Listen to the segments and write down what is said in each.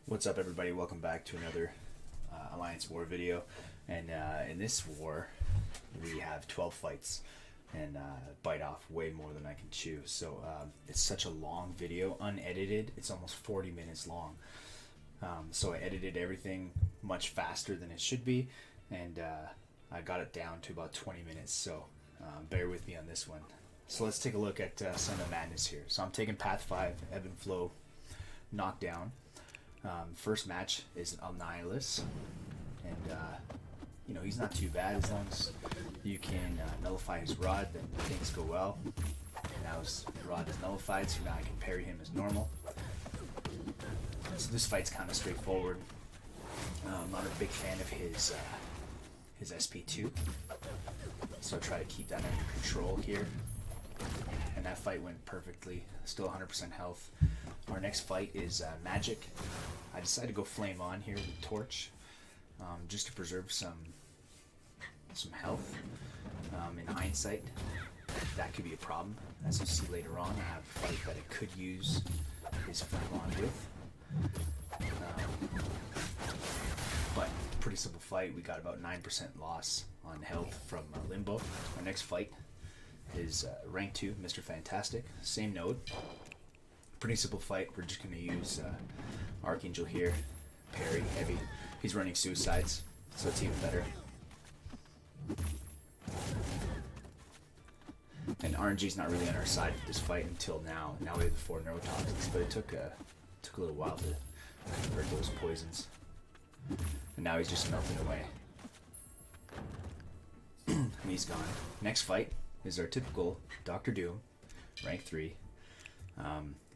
What's up, everybody? Welcome back to another Alliance War video. And in this war, we have 12 fights and bite off way more than I can chew. So it's such a long video, unedited. It's almost 40 minutes long. So I edited everything much faster than it should be, and I got it down to about 20 minutes. So bear with me on this one. So let's take a look at some of the madness here. So I'm taking Path 5, Ebb and Flow, Knockdown. First match is Annihilus, and you know, he's not too bad as long as you can nullify his rod, then things go well. Now his rod is nullified, so now I can parry him as normal. So this fight's kind of straightforward. I'm not a big fan of his SP2, so I try to keep that under control here. And that fight went perfectly, still 100% health. Our next fight is Magic. I decided to go Flame On here with Torch, just to preserve some health. In hindsight, that could be a problem. As you see later on, I have a fight that I could use his Flame On with. But pretty simple fight. We got about 9% loss on health from Limbo. Our next fight is rank 2, Mr. Fantastic. Same node. Pretty simple fight. We're just going to use Archangel here. Parry, heavy. He's running suicides, so it's even better. And RNG's not really on our side for this fight until now. Now we have the 4 neurotoxics, but it took a little while to convert those poisons. And now he's just melting away. And he's gone. Next fight is our typical Dr. Doom, rank 3.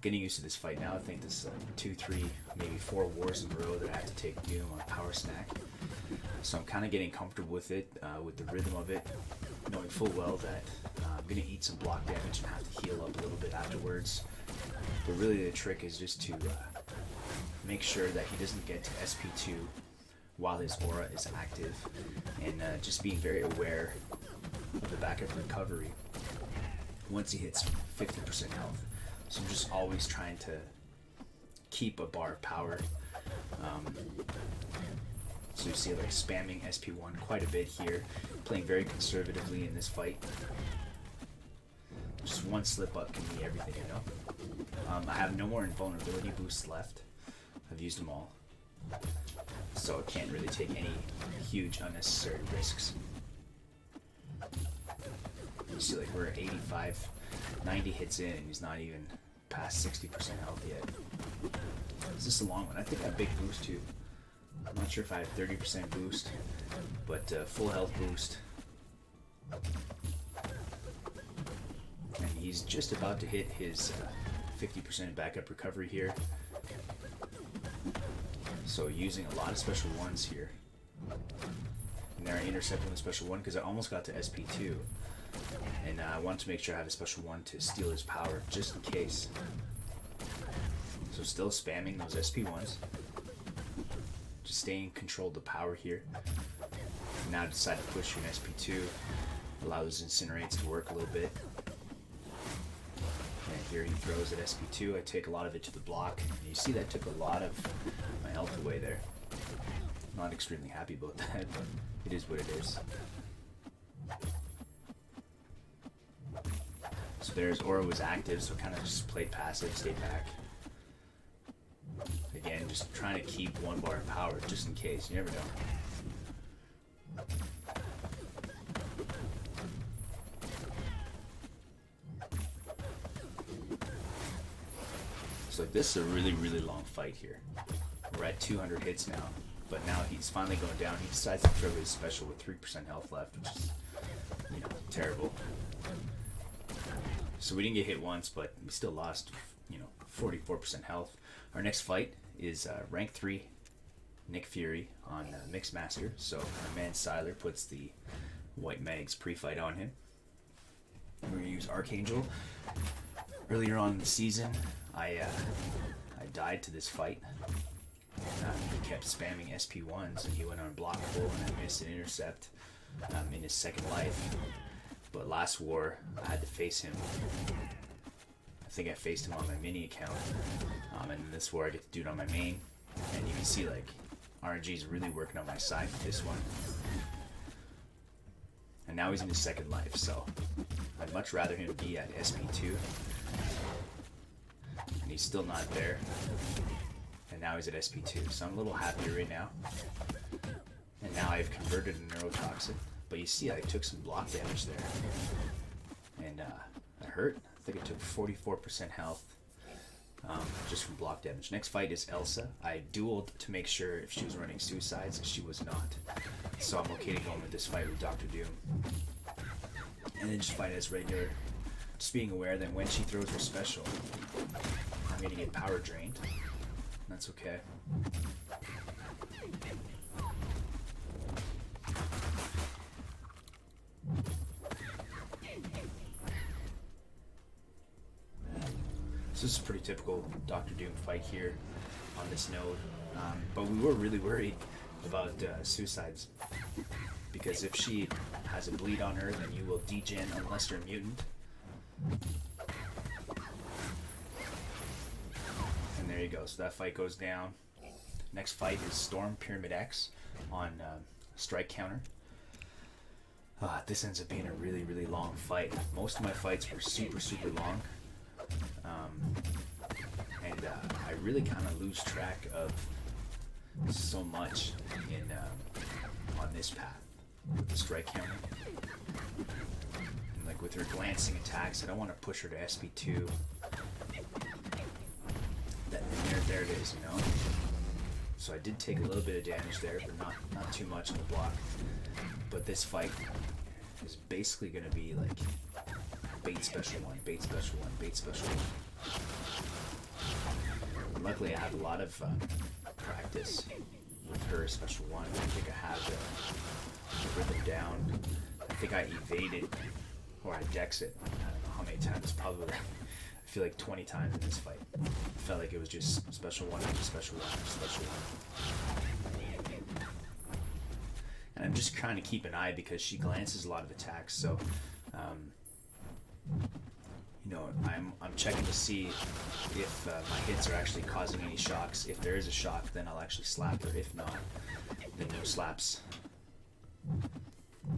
Getting used to this fight now. I think this is 2, 3, maybe 4 wars in a row that I have to take Doom on Power Snack. So I'm kind of getting comfortable with it, with the rhythm of it, knowing full well that I'm going to eat some block damage and have to heal up a little bit afterwards. But really the trick is just to make sure that he doesn't get to SP2 while his aura is active, and just being very aware of the backup recovery once he hits 50% health. So I'm just always trying to keep a bar of power. So you see, like, spamming SP1 quite a bit here, playing very conservatively in this fight. Just one slip up can be everything, you know. I have no more invulnerability boosts left. I've used them all, so I can't really take any huge unnecessary risks. You see, like, we're 85, 90 hits in, and he's not even past 60% health yet. Is this a long one? I think I have big boost too. I'm not sure if I have 30% boost, but full health boost. And he's just about to hit his 50% backup recovery here. So using a lot of special ones here. And there I intercepted the special one because I almost got to SP2. And I want to make sure I have a special one to steal his power, just in case. So still spamming those SP1s. Just staying controlled the power here. And now I decide to push an SP2. Allow those incinerates to work a little bit. And here he throws at SP2. I take a lot of it to the block. And you see that took a lot of my health away there. Not extremely happy about that, but it is what it is. So there's aura was active, so kind of just played passive, stayed back. Again, just trying to keep 1 bar of power just in case. You never know. So this is a really, really long fight here. We're at 200 hits now, but now he's finally going down. He decides to throw his special with 3% health left, which is, you know, terrible. So we didn't get hit once, but we still lost, you know, 44% health. Our next fight is rank 3, Nick Fury on Mixmaster. So our man Siler puts the White Mags pre-fight on him. We're going to use Archangel. Earlier on in the season, I died to this fight. He kept spamming SP1s, and he went on block full, and I missed an intercept in his second life. But last war, I had to face him. I think I faced him on my mini account. And in this war, I get to do it on my main. And you can see like RNG is really working on my side with this one. And now he's in his second life, so I'd much rather him be at SP2. And he's still not there. And now he's at SP2, so I'm a little happier right now. And now I've converted a neurotoxin. But you see I took some block damage there. And it hurt. I think it took 44% health. Just from block damage. Next fight is Elsa. I dueled to make sure if she was running suicides, and she was not. So I'm okay to go in with this fight with Dr. Doom. And then just fight as regular. Just being aware that when she throws her special, I'm going to get power drained. That's okay. So this is a pretty typical Dr. Doom fight here on this node. But we were really worried about suicides. Because if she has a bleed on her, then you will degen unless you're a mutant. And there you go. So that fight goes down. Next fight is Storm Pyramid X on strike counter. This ends up being a really, really long fight. Most of my fights were super, super long. And I really kind of lose track of so much in on this path with the strike counter. And like with her glancing attacks, I don't want to push her to SP2. There it is, you know. So I did take a little bit of damage there, but not too much on the block. But this fight is basically going to be like bait special one, bait special one, bait special one. And luckily I have a lot of practice with her special one. I think I have the rhythm down. I think I evaded, or I dex it, I don't know how many times, probably, I feel like 20 times in this fight. It felt like it was just special one after special one after special one. And I'm just trying to keep an eye because she glances a lot of attacks, so you know, I'm checking to see if my hits are actually causing any shocks. If there is a shock, then I'll actually slap her. If not, then no slaps.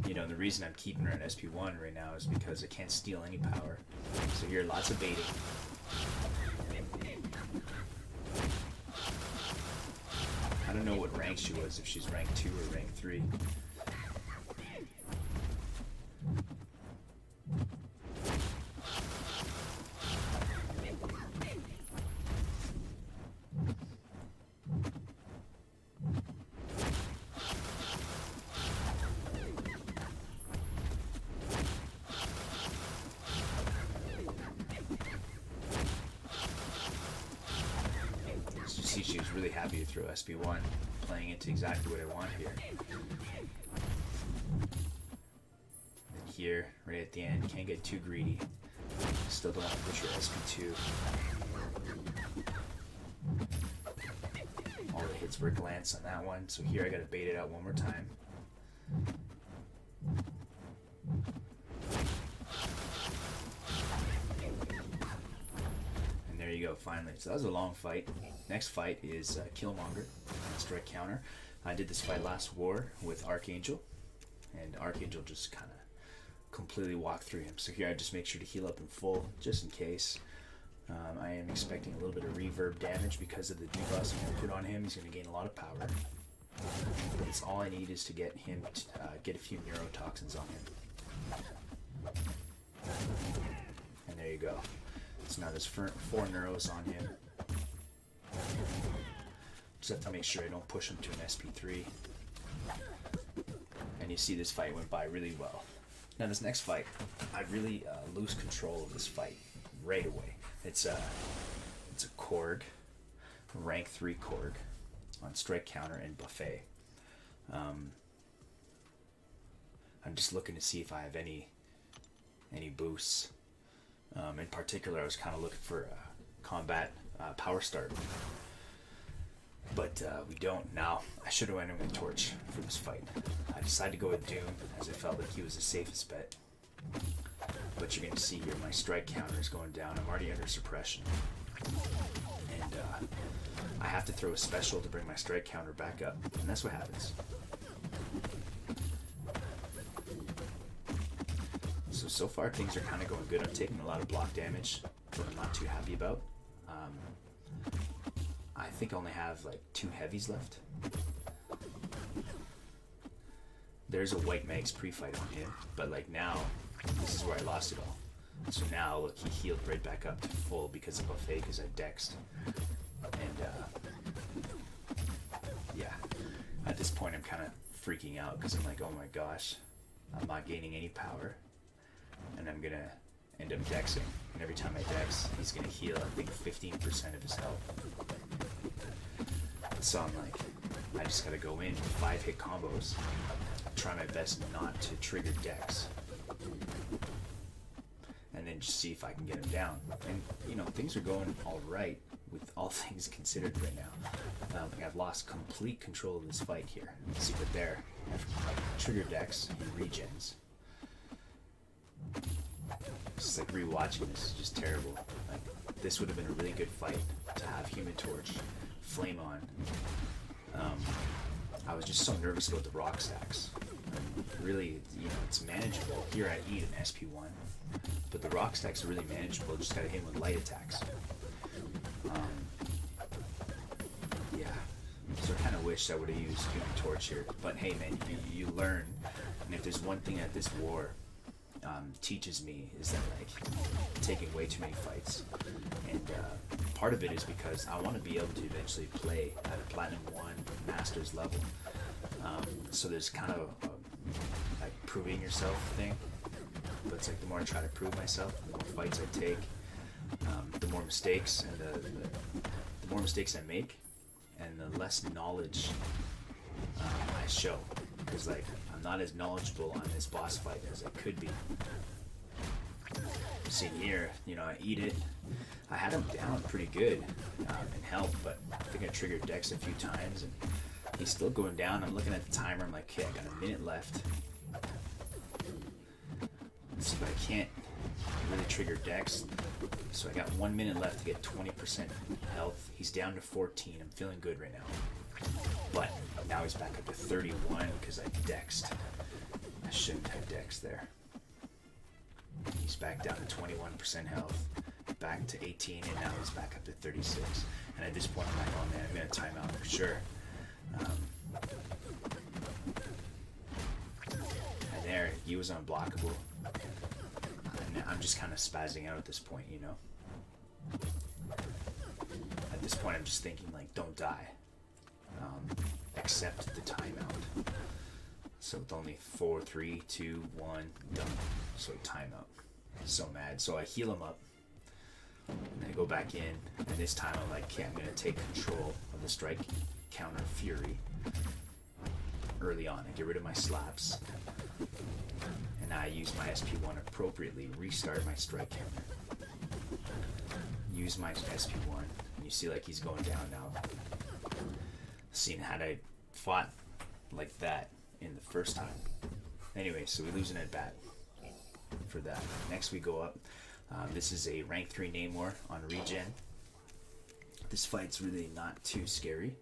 You know, the reason I'm keeping her at SP1 right now is because I can't steal any power. So here, lots of baiting. I don't know what rank she was, if she's rank 2 or rank 3. See, she was really happy to throw SP1, playing into exactly what I want here. And here, right at the end, can't get too greedy. Still don't want to push your SP2. All the hits were glance on that one, so here I gotta bait it out one more time. There you go, finally. So that was a long fight. Next fight is Killmonger, strike counter. I did this fight last war with Archangel, and Archangel just kind of completely walked through him. So here I just make sure to heal up in full, just in case. I am expecting a little bit of reverb damage because of the debuff I'm going to put on him. He's going to gain a lot of power. But it's all I need is to get him to get a few neurotoxins on him. And there you go. So now there's 4 neuros on him. Just have to make sure I don't push him to an SP3. And you see this fight went by really well. Now this next fight, I really lose control of this fight right away. It's a Korg, rank 3 Korg on strike counter and buffet. I'm just looking to see if I have any boosts. In particular, I was kind of looking for combat power start, but we don't. Now, I should have went in with Torch for this fight. I decided to go with Doom as I felt like he was the safest bet. But you're going to see here, my strike counter is going down. I'm already under suppression, and I have to throw a special to bring my strike counter back up, and that's what happens. So far things are kind of going good. I'm taking a lot of block damage, but I'm not too happy about. I think I only have like 2 heavies left. There's a white Mags pre-fight on him, but like now, this is where I lost it all. So now, look, he healed right back up to full because of buffet, because I dexed. And yeah, at this point I'm kind of freaking out because I'm like, oh my gosh, I'm not gaining any power, and I'm gonna end up dexing. And every time I dex, he's gonna heal, I think, 15% of his health. So I'm like, I just gotta go in 5-hit combos, try my best not to trigger dex, and then just see if I can get him down. And you know, things are going all right with all things considered right now. I've lost complete control of this fight here. See, but there, trigger dex, he regens. It's like rewatching this is just terrible. Like, this would have been a really good fight to have Human Torch, Flame on. I was just so nervous about the rock stacks. Really, you know, it's manageable. Here I eat an SP1, but the rock stacks are really manageable. Just gotta hit him with light attacks. Yeah, so I kind of wish I would have used Human Torch here. But hey, man, you learn. And if there's one thing that this war teaches me, is that like taking way too many fights, and part of it is because I want to be able to eventually play at a Platinum 1 Masters level. So there's kind of a like proving yourself thing, but it's like the more I try to prove myself, the more fights I take, the more mistakes, and the more mistakes I make, and the less knowledge I show, because like I'm not as knowledgeable on this boss fight as I could be. See here, you know, I eat it. I had him down pretty good in health, but I think I triggered Dex a few times, and he's still going down. I'm looking at the timer. I'm like, okay, I got a minute left. So, but I can't really trigger Dex. So I got 1 minute left to get 20% health. He's down to 14. I'm feeling good right now. But now he's back up to 31 because I dexed. I shouldn't have dexed there. He's back down to 21% health, back to 18, and now he's back up to 36. And at this point, I'm like, oh man, I'm gonna time out for sure. And there, he was unblockable. And I'm just kind of spazzing out at this point, you know. At this point, I'm just thinking like, don't die. Accept the timeout. So with only 4, 3, 2, 1, done. So timeout. So mad. So I heal him up, and then I go back in, and this time I'm like, okay, I'm gonna take control of the strike counter fury early on. I get rid of my slaps, and I use my SP1 appropriately, restart my strike counter, use my SP1, and you see like he's going down now. Seeing had I fought like that in the first time. Anyway, so we lose an at bat for that. Next we go up. This is a rank 3 name war on regen. This fight's really not too scary.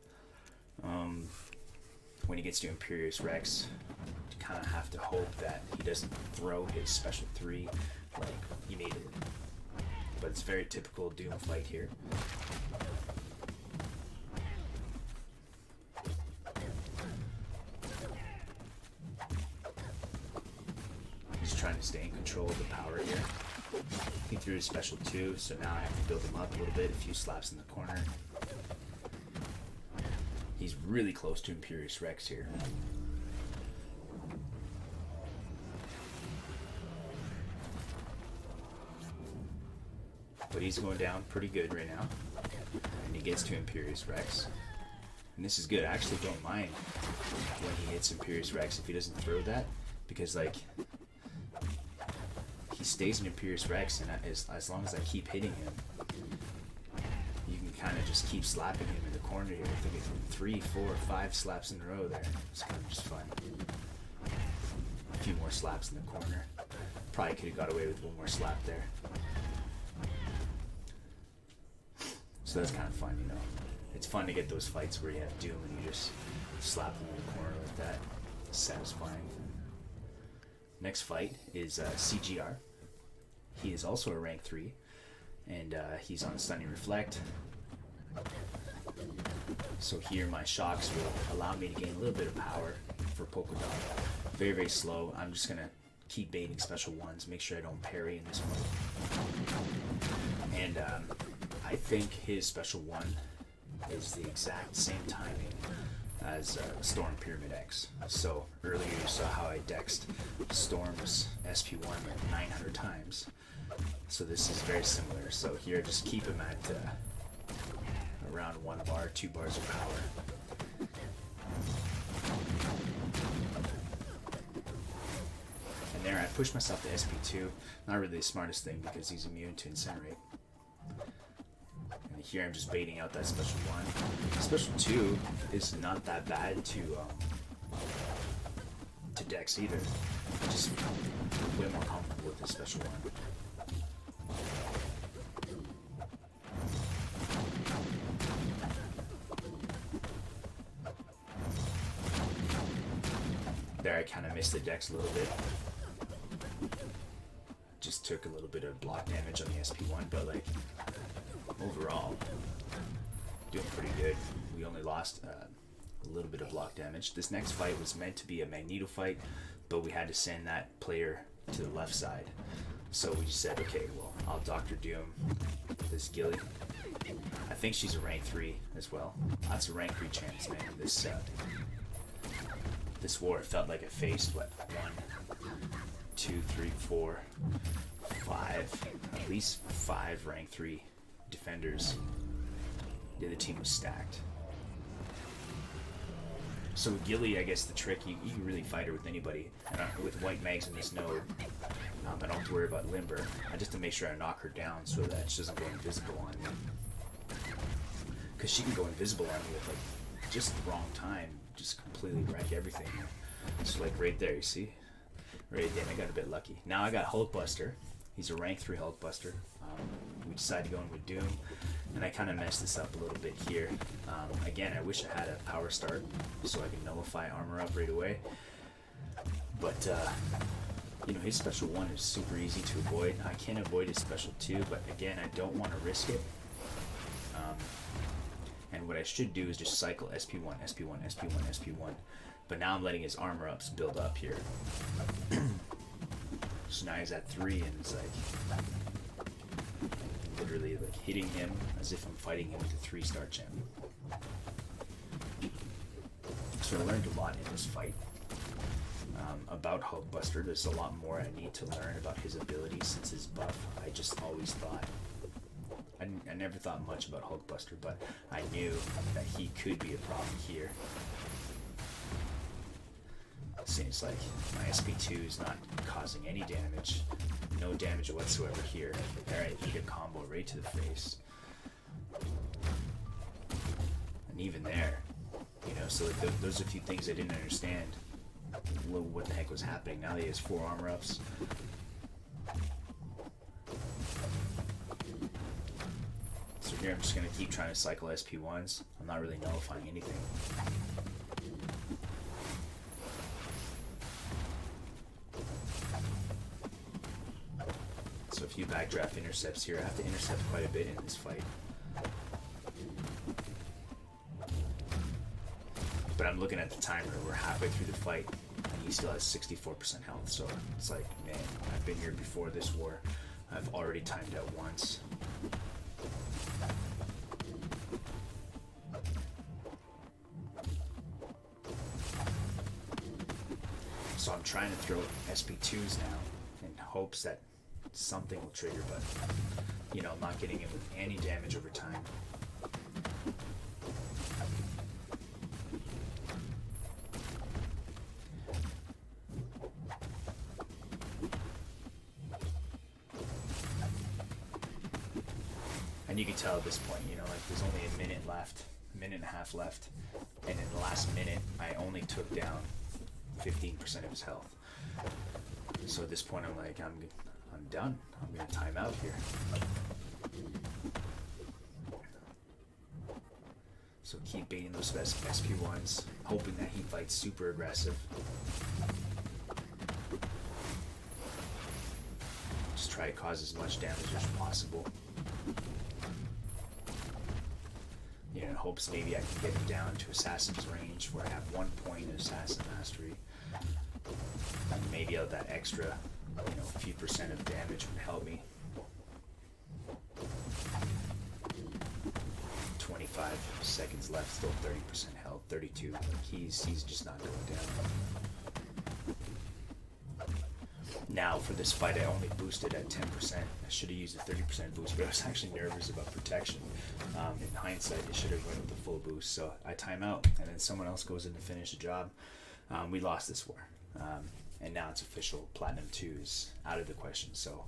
When he gets to Imperious Rex, you kind of have to hope that he doesn't throw his special 3 like he needed it. But it's very typical Doom fight here. Trying to stay in control of the power here. He threw his special 2, so now I have to build him up a little bit, a few slaps in the corner. He's really close to Imperious Rex here. But he's going down pretty good right now. And he gets to Imperious Rex. And this is good. I actually don't mind when he hits Imperious Rex if he doesn't throw that, because like he stays in Imperious Rex, and as long as I keep hitting him, you can kind of just keep slapping him in the corner here. I think it's 3, 4, 5 slaps in a row there. It's kind of just fun. A few more slaps in the corner. Probably could have got away with one more slap there. So that's kind of fun, you know. it's fun to get those fights where you have Doom and you just slap him in the corner like that. It's satisfying. Next fight is CGR. He is also a rank 3, and he's on Stunning Reflect. So here my shocks will allow me to gain a little bit of power for Polka Dot. Very, very slow. I'm just going to keep baiting special ones, make sure I don't parry in this one. And I think his special one is the exact same timing as Storm Pyramid X. So earlier you saw how I dexed Storm's SP1 900 times. So this is very similar. So here just keep him at around 1 bar, 2 bars of power. And there I pushed myself to SP2. Not really the smartest thing because he's immune to Incinerate. And here I'm just baiting out that special 1. Special 2 is not that bad to dex either. I'm just way more comfortable with this special 1. There I kind of missed the dex a little bit. Just took a little bit of block damage on the SP1, but like overall, doing pretty good. We only lost a little bit of block damage. This next fight was meant to be a Magneto fight, but we had to send that player to the left side. So we just said, okay, well, I'll Dr. Doom this Gilly. I think she's a rank 3 as well. That's a rank 3 chance, man. This war, it felt like it faced, what, 1, 2, 3, 4, 5, at least 5 rank 3 defenders. The other team was stacked. So with Gilly, I guess the trick, you can really fight her with anybody. And with white mags in this node, I don't have to worry about Limber. I just have to make sure I knock her down so that she doesn't go invisible on me. Because she can go invisible on me with like just the wrong time. Just completely wreck everything. So like right there, you see? Right there, I got a bit lucky. Now I got Hulkbuster. He's a rank 3 Hulkbuster. We decided to go in with Doom, and I kind of messed this up a little bit here. Again, I wish I had a power start so I could nullify armor up right away. But you know, his special 1 is super easy to avoid. I can avoid his special 2, but again, I don't want to risk it. And what I should do is just cycle SP1, SP1, SP1, SP1. But now I'm letting his armor ups build up here. So now he's at 3 and it's like literally like hitting him as if I'm fighting him with a 3-star champion. So I learned a lot in this fight about Hulkbuster. There's a lot more I need to learn about his abilities since his buff. I just always thought I never thought much about Hulkbuster, but I knew that he could be a problem here. Seems like my SP2 is not causing any damage. No damage whatsoever here. Alright, he did a combo right to the face. And even there, you know, so like those are a few things I didn't understand. What the heck was happening? Now that he has 4 armor ups. So here I'm just going to keep trying to cycle SP1s. I'm not really nullifying anything. So a few backdraft intercepts here. I have to intercept quite a bit in this fight. But I'm looking at the timer. We're halfway through the fight, and he still has 64% health. So it's like, man, I've been here before this war. I've already timed out once. So I'm trying to throw SP2s now in hopes that something will trigger, but you know, I'm not getting it with any damage over time. And you can tell at this point, you know, like there's only a minute left, a minute and a half left, and in the last minute I only took down 15% of his health. So at this point I'm like, I'm done. I'm gonna time out here. So keep baiting those SP1s, hoping that he fights super aggressive. Just try to cause as much damage as possible. You know, in hopes maybe I can get him down to Assassin's range where I have 1 point in Assassin Mastery. And maybe that extra, you know, few percent of damage would help me. 25 seconds left, still 30% health, 32. He's just not going down. Now for this fight, I only boosted at 10%. I should have used a 30% boost, but I was actually nervous about protection. In hindsight, I should have went with the full boost. So I time out, and then someone else goes in to finish the job. We lost this war, and now it's official. Platinum 2 is out of the question. So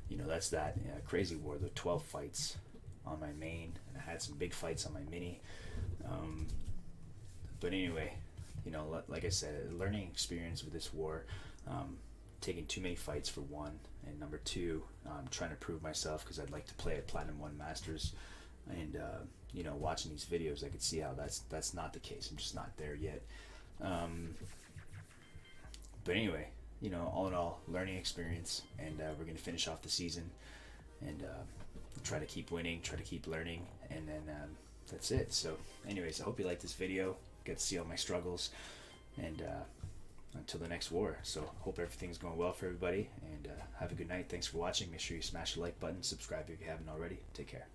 you know, that's that crazy war. The 12 fights on my main, and I had some big fights on my mini. But anyway, you know, like I said, a learning experience with this war. Taking too many fights for one, and number two, trying to prove myself because I'd like to play at Platinum 1 Masters. And you know, watching these videos, I could see how that's not the case. I'm just not there yet. But anyway, you know, all in all, learning experience, and we're gonna finish off the season, and try to keep winning, try to keep learning, and then that's it. So anyways, I hope you liked this video, get to see all my struggles, and until the next war. So hope everything's going well for everybody, and have a good night. Thanks for watching. Make sure you smash the like button, subscribe if you haven't already. Take care.